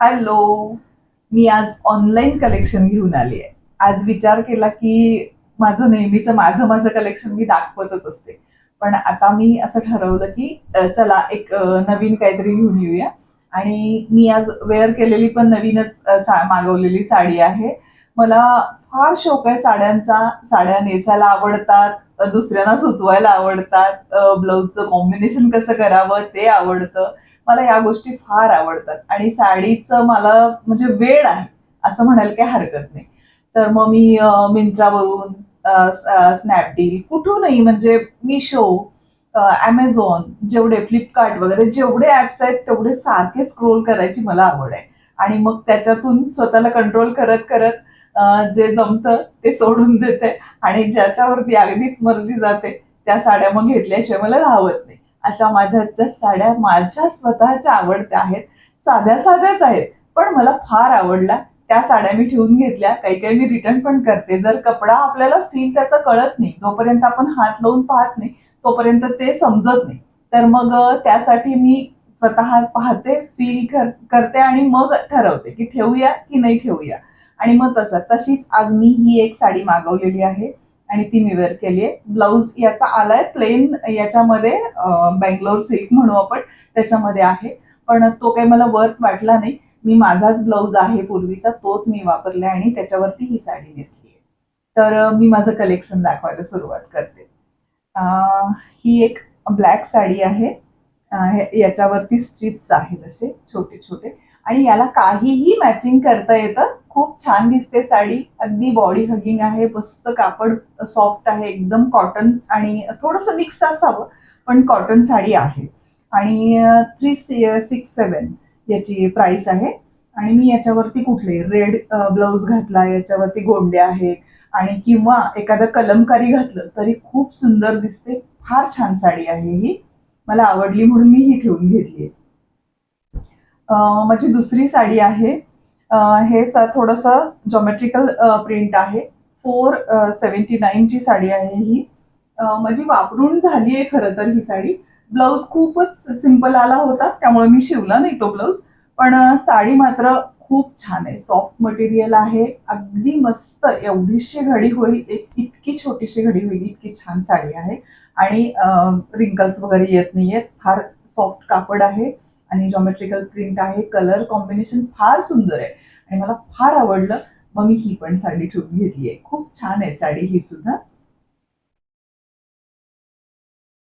Hello. मी आज online collection घेऊन आली आहे. आज विचार केला की माझं माझं कलेक्शन मी दाखवतच असते. पण आता मी असं ठरवलं की चला एक नवीन काहीतरी घेऊन येऊया. आणि मी आज वेअर केलेली पण नवीनच मागवलेली साडी आहे. मला फार शौक आहे साड्यांचा. साड्या नेसायला आवडतात, दुसऱ्यांना सुचवायला आवडतात, ब्लाऊजचं कॉम्बिनेशन कसं करावं ते आवडतं. मला या गोष्टी फार आवडतात आणि साडीचं मला म्हणजे वेळ आहे असं म्हणायला काही हरकत नाही. तर मग मी मिंत्रावरून, स्नॅपडील, कुठूनही म्हणजे मिशो, ॲमेझॉन, जेवढे फ्लिपकार्ट वगैरे जेवढे ऍप्स आहेत तेवढे सारखे स्क्रोल करायची मला आवड आहे. आणि मग त्याच्यातून स्वतःला कंट्रोल करत करत जे जमतं ते सोडून देते. आणि ज्याच्यावरती अगदीच मर्जी जाते त्या साड्या मग घेतल्याशिवाय मला राहत नाही. अशा माझ्या ज्या साड्या माझ्या स्वतःच्या आवडत्या आहेत, साध्या साध्याच आहेत, पण मला फार आवडल्या त्या साड्या मी ठेवून घेतल्या. काही काही मी रिटर्न पण करते. जर कपडा आपल्याला फील त्याचा कळत नाही, जोपर्यंत आपण हात लावून पाहत नाही तोपर्यंत ते समजत नाही. तर मग त्यासाठी मी स्वतः पाहते, फील करते आणि मग ठरवते की ठेवूया की नाही ठेवूया. आणि मग तशीच आज मी ही एक साडी मागवलेली आहे आणि ती मी वेअर केली आहे. ब्लाऊज याचा आलाय प्लेन, याच्यामध्ये बँगलोर सिल्क म्हणू आपण, त्याच्यामध्ये आहे. पण तो काही मला वर्क वाटला नाही. मी माझाच ब्लाऊज आहे पूर्वीचा, तोच मी वापरलाय आणि त्याच्यावरती ही साडी नेसली आहे. तर मी माझं कलेक्शन दाखवायला सुरुवात करते. ही एक ब्लॅक साडी आहे. याच्यावरती स्ट्रिप्स आहेत असे छोटे छोटे, आणि याला काहीही मॅचिंग करता येतं. खूप छान दिसते साडी, अगदी बॉडी हगिंग आहे, मस्त कापड सॉफ्ट आहे, एकदम कॉटन आणि थोडस मिक्स असावं पण कॉटन साडी आहे. आणि 367 याची प्राइस आहे. आणि मी याच्यावरती कुठले रेड ब्लाऊज घातला, याच्यावरती गोंडे आहेत, आणि किंवा एखादं कलमकारी घातलं तरी खूप सुंदर दिसते. फार छान साडी आहे ही, मला आवडली म्हणून मी ही ठेवून घेतली. माझी दुसरी साडी आहे. हे थोडस जॉमेट्रिकल प्रिंट आहे. 479 ची साडी आहे ही. माझी वापरून झाली आहे खरं तर ही साडी. ब्लाऊज खूपच सिंपल आला होता त्यामुळे मी शिवला नाही तो ब्लाऊज. पण साडी मात्र खूप छान आहे, सॉफ्ट मटेरियल आहे, अगदी मस्त. एवढीशी घडी होईल, एक इतकी छोटीशी घडी होईल इतकी छान साडी आहे. आणि रिंकल्स वगैरे येत नाहीयेत, फार सॉफ्ट कापड आहे आणि जॉमेट्रिकल प्रिंट आहे. कलर कॉम्बिनेशन फार सुंदर आहे आणि मला फार आवडलं. मग मी ही पण साडी ठेवून घेतली आहे. खूप छान आहे साडी ही सुद्धा.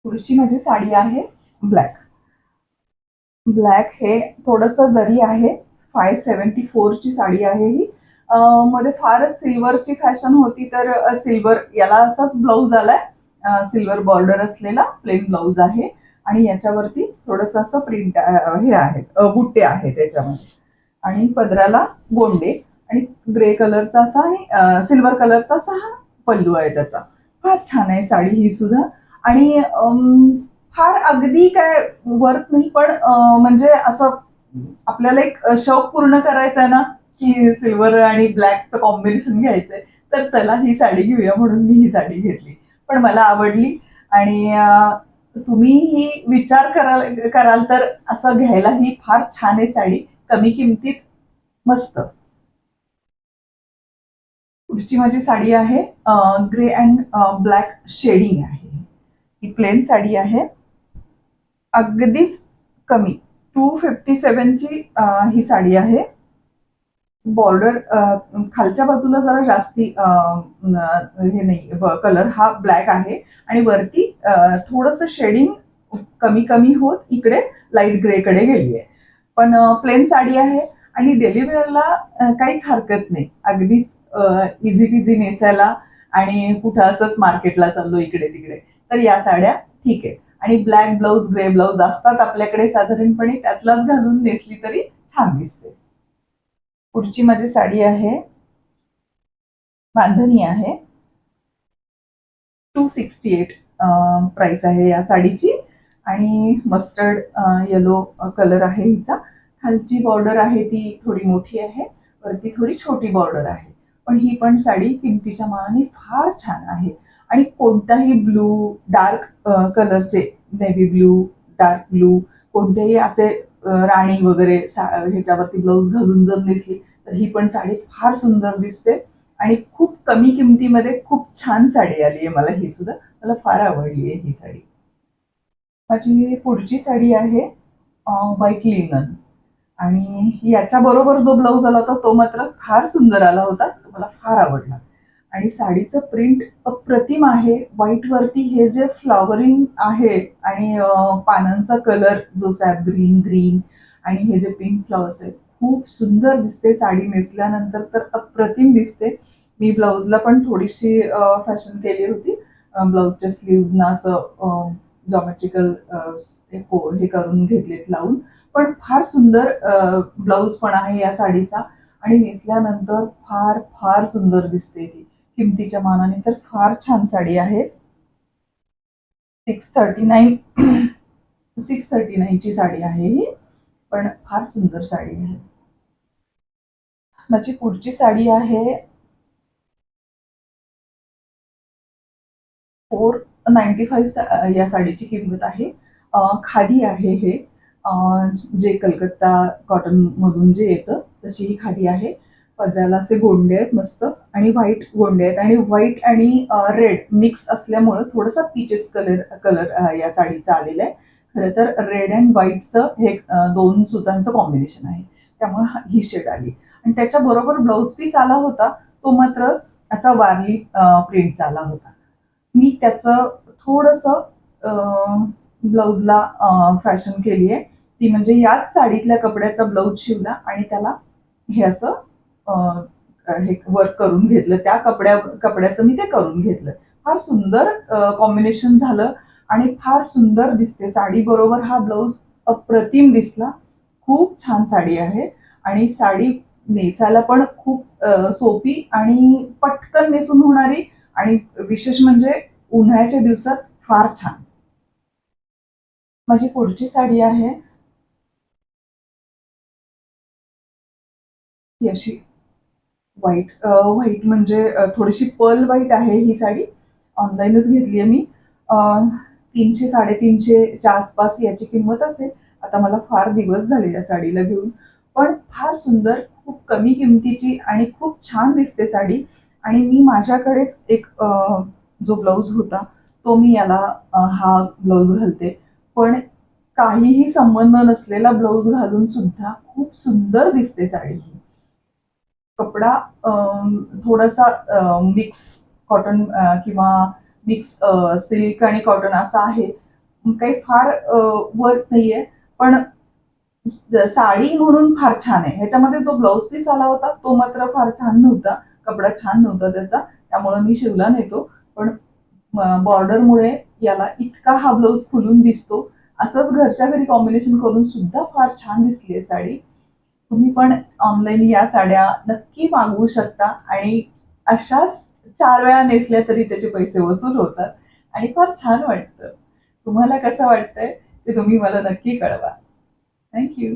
पुढची माझी साडी आहे ब्लॅक. ब्लॅक हे थोडस जरी आहे. 574 ची साडी आहे ही. मध्ये फारच सिल्वरची फॅशन होती, तर सिल्वर याला असाच ब्लाऊज आलाय. सिल्वर बॉर्डर असलेला प्लेन ब्लाऊज आहे. आणि याच्यावरती थोडस असं प्रिंट हे आहेत, बुट्टे आहेत त्याच्यामध्ये. आणि पदराला गोंडे आणि ग्रे कलरचा असा आणि सिल्वर कलरचा असा हा पल्लू आहे त्याचा. फार छान आहे साडी ही सुद्धा. आणि फार अगदी काय वर्क नाही, पण म्हणजे असं आपल्याला एक शौक पूर्ण करायचा आहे ना, की सिल्वर आणि ब्लॅकचं कॉम्बिनेशन घ्यायचंय, तर चला ही साडी घेऊया म्हणून मी ही साडी घेतली. पण मला आवडली. आणि तुम्ही ही विचार कराल तर असं घ्यायला ही फार छान आहे साडी, कमी किमतीत, मस्त. पुढची माझी साडी आहे ग्रे अँड ब्लॅक शेडिंग आहे. ही प्लेन साडी आहे, अगदीच कमी. 257 ची ही साडी आहे. बॉर्डर खालच्या बाजूला जरा जास्ती हे नाही, कलर हा ब्लॅक आहे. आणि वरती थोडस शेडिंग कमी कमी होत इकडे लाईट ग्रे कडे गेली आहे. पण प्लेन साडी आहे आणि डेली वेअरला काहीच हरकत नाही, अगदीच इझी पिझी नेसायला. आणि कुठं असंच मार्केटला चाललो इकडे तिकडे तर या साड्या ठीक आहे. आणि ब्लॅक ब्लाऊज, ग्रे ब्लाऊज असतात आपल्याकडे साधारणपणे, त्यातलाच घालून नेसली तरी छान दिसते. पुढची माझी साडी आहे, बांधणी आहे. 268 प्राइस आहे या साडीची. आणि मस्टर्ड येलो कलर आहे हिचा. खालची बॉर्डर आहे ती थोडी मोठी आहे, वरती थोडी छोटी बॉर्डर आहे. पण ही पण साडी किमतीच्या मानाने फार छान आहे. आणि कोणताही ब्लू, डार्क कलरचे, नेव्ही ब्लू, डार्क ब्लू, कोणतेही असे राणी वगैरे ह्याच्यावरती ब्लाऊज घालून जर नेसली तर ही पण साडी फार सुंदर दिसते आणि खूप कमी किमतीमध्ये खूप छान साडी आली आहे. मला ही सुद्धा मला फार आवडली आहे ही साडी. माझी पुढची साडी आहे व्हाईट लिनन आणि याच्या बरोबर जो ब्लाऊज आला होता तो मात्र फार सुंदर आला होता, तो मला फार आवडला. आणि साडीचं प्रिंट अप्रतिम आहे. व्हाईट वरती हे जे फ्लॉवरिंग आहे आणि पानांचा कलर जो सॅप ग्रीन ग्रीन आणि हे जे पिंक फ्लॉवर्स आहेत खूप सुंदर दिसते. साडी नेसल्यानंतर तर अप्रतिम दिसते. मी ब्लाऊजला पण थोडीशी फॅशन केली होती. ब्लाऊजच्या स्लीव्हजना असं जॉमेट्रिकल हे करून घेतलेत लावून, पण फार सुंदर ब्लाऊज पण आहे या साडीचा आणि नेसल्यानंतर फार फार सुंदर दिसते ती. किमतीच्या मानाने तर फार छान साडी आहे. 639 639ची साडी आहे ही, पण फार सुंदर साडी आहे. माझी पुढची साडी आहे 495 या साडीची किंमत आहे. खादी आहे हे. जे कलकत्ता कॉटन मधून जे येतं तशी ही खादी आहे. पदराला असे गोंडे आहेत मस्त आणि व्हाईट गोंडे आहेत आणि व्हाईट आणि रेड मिक्स असल्यामुळं थोडासा पीचेस कलर कलर या साडीचा आलेला आहे. खरं तर रेड अँड व्हाईटचं हे दोन सुतांचं कॉम्बिनेशन आहे, त्यामुळे ही शेड आली. आणि त्याच्या बरोबर ब्लाऊज पीस आला होता, तो मात्र असा वारली प्रिंटचा आला होता. मी त्याचं थोडंसं ब्लाऊजला फॅशन केली आहे. ती म्हणजे याच साडीतल्या कपड्याचा ब्लाऊज शिवला आणि त्याला हे असं हे वर्क करून घेतलं. त्या कपड्याचं मी ते करून घेतलं. फार सुंदर कॉम्बिनेशन झालं आणि फार सुंदर दिसते. साडी बरोबर हा ब्लाऊज अप्रतिम दिसला. खूप छान साडी आहे आणि साडी नेसायला पण खूप सोपी आणि पटकन नेसून होणारी आणि विशेष म्हणजे उन्हाळ्याच्या दिवसात फार छान. माझी पुढची साडी आहे ही अशी व्हाईट व्हाईट म्हणजे थोडीशी पर्ल व्हाईट आहे ही साडी. ऑनलाईनच घेतली आहे मी. 300-350च्या आसपास याची किंमत असेल. आता मला फार दिवस झाले या साडीला घेऊन, पण फार सुंदर, खूप कमी किमतीची आणि खूप छान दिसते साडी. आणि मी माझ्याकडेच एक जो ब्लाऊज होता तो मी याला हा ब्लाऊज घालते. पण काहीही संबंध नसलेला ब्लाऊज घालून सुद्धा खूप सुंदर दिसते साडी ही. कपडा थोडासा मिक्स कॉटन किंवा मिक्स सिल्क आणि कॉटन असा आहे. काही फार वर्क नाहीये, पण साडी म्हणून फार छान आहे. ह्याच्यामध्ये जो ब्लाऊज पीस आला होता तो मात्र फार छान नव्हता. कपडा छान नव्हता त्याचा, त्यामुळे मी शिवला नाही तो. पण बॉर्डरमुळे याला इतका हा ब्लाऊज खुलून दिसतो. असंच घरच्या घरी कॉम्बिनेशन करून सुद्धा फार छान दिसली आहे साडी. तुम्ही पण ऑनलाईन या साड्या नक्की मागवू शकता आणि अशाच 4 वेळा नेसल्या तरी त्याचे पैसे वसूल होतात आणि फार छान वाटतं. तुम्हाला कसं वाटतंय ते तुम्ही मला नक्की कळवा. थँक्यू.